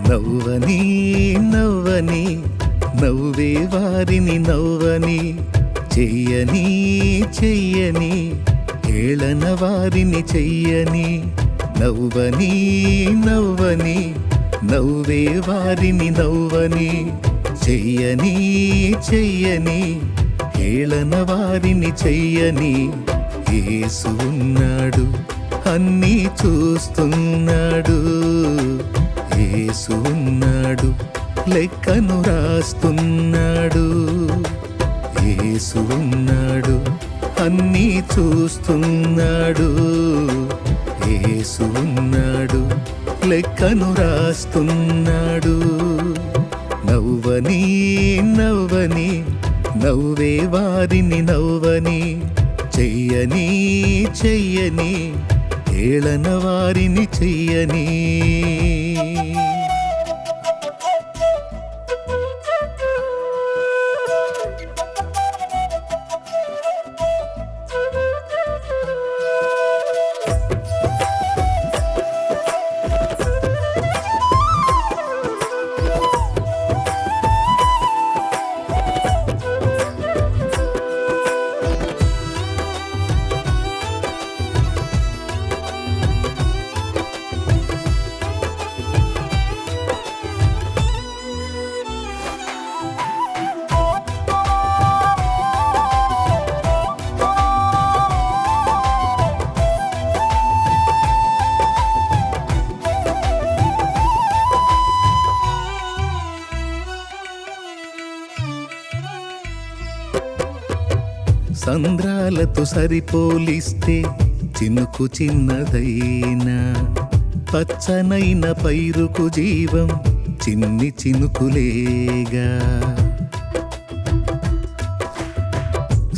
నవ్వని నవ్వని నవ్వే వారిని నవ్వని చెయ్యని చెయ్యని ఏళన వారిని చెయ్యని నవ్వని నవ్వని నవ్వే వారిని నవ్వని చెయ్యని చెయ్యని ఏళన వారిని చెయ్యని యేసు ఉన్నాడు అన్నీ చూస్తున్నాడు యేసు ఉన్నాడు లెక్కను రాస్తున్నాడు యేసు ఉన్నాడు అన్నీ చూస్తున్నాడు యేసు ఉన్నాడు లెక్కను రాస్తున్నాడు నవ్వని నవ్వని నవ్వే వారిని నవ్వని చెయ్యని చెయ్యని ఏళన వారిని చెయ్యని సంద్రాలతో సరిపోలిస్తే చినుకు చిన్నదైనా పచ్చనైన పైరుకు జీవం చిన్ని చినుకులేగా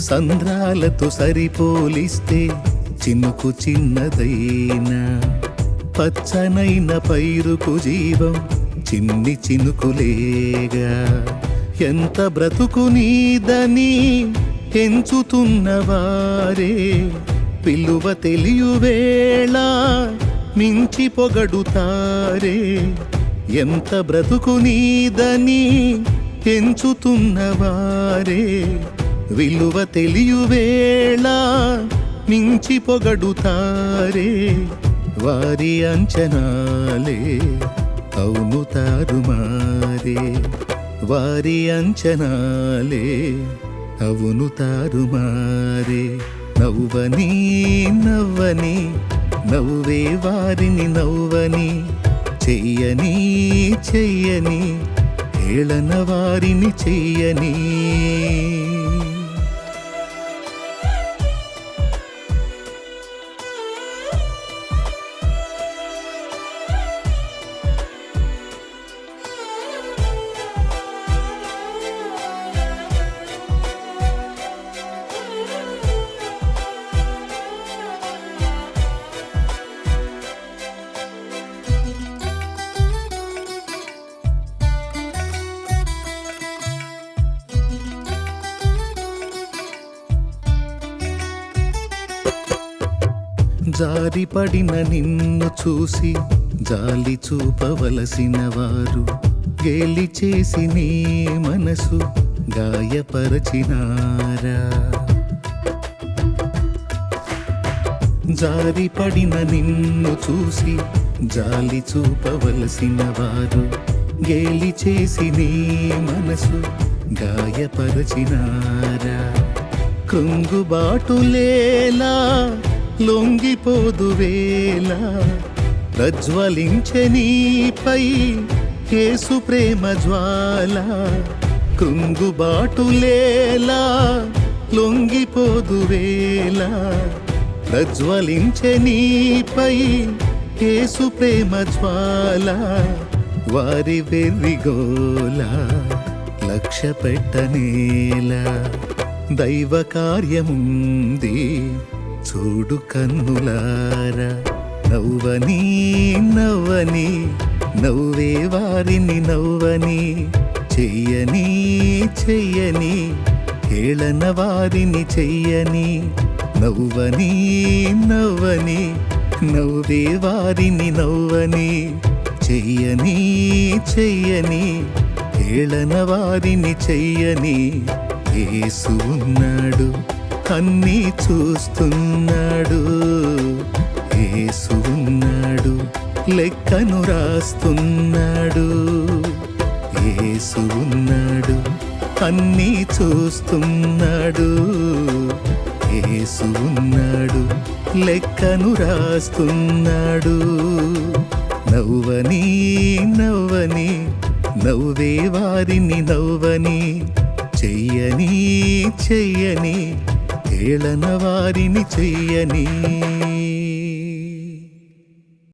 సంద్రాలతో సరిపోలిస్తే చినుకు చిన్నదైనా పచ్చనైన పైరుకు జీవం చిన్ని చినుకులేగా ఎంత బ్రతుకు నీదని ఎంచుతున్నవారే పిలువ తెలియువేళ మించి పొగడుతారే ఎంత బ్రతుకు నీదని ఎంచుతున్నవారే విలువ తెలియువేళ మించి పొగడుతారే వారి అంచనాలే అవును తారుమారే వారి అంచనాలే అవును తారుమారే నవ్వని నవ్వని నవ్వే వారిని నవ్వని చెయ్యని చెయ్యని ఏళన వారిని చెయ్యని జారిపడిన నిన్ను చూసి జాలి చూపవలసిన వారు గేలి చేసి నీ మనసు గాయపరచినారా జారిపడిన నిన్ను చూసి జాలి చూపవలసిన వారు గేలి చేసి నీ మనసు గాయపరచినారా కృంగుబాటులేలా లొంగిపోదువేళ ప్రజ్వలించె నీపై యేసు ప్రేమ జ్వాల కృంగుబాటులేలా లొంగిపోదు వేళ ప్రజ్వలించే నీపై యేసు ప్రేమ జ్వాల వారి వెర్రిగోల లక్ష్య పెట్టనేలా దైవ కార్యముంది చూడు కన్నులారా నవ్వని నవ్వని నవ్వే వారిని నవ్వని చెయ్యని చెయ్యని హేళన వారిని చెయ్యని నవ్వని నవ్వని నవ్వే వారిని నవ్వని చెయ్యని చెయ్యని హేళన వారిని చెయ్యని యేసు ఉన్నాడు అన్నీ చూస్తున్నాడు యేసు ఉన్నాడు లెక్కను రాస్తున్నాడు యేసు ఉన్నాడు అన్నీ చూస్తున్నాడు యేసు ఉన్నాడు లెక్కను రాస్తున్నాడు నవ్వని నవ్వని నవ్వే వారిని నవ్వని చెయ్యని చెయ్యని హేళన వారిని చెయ్యని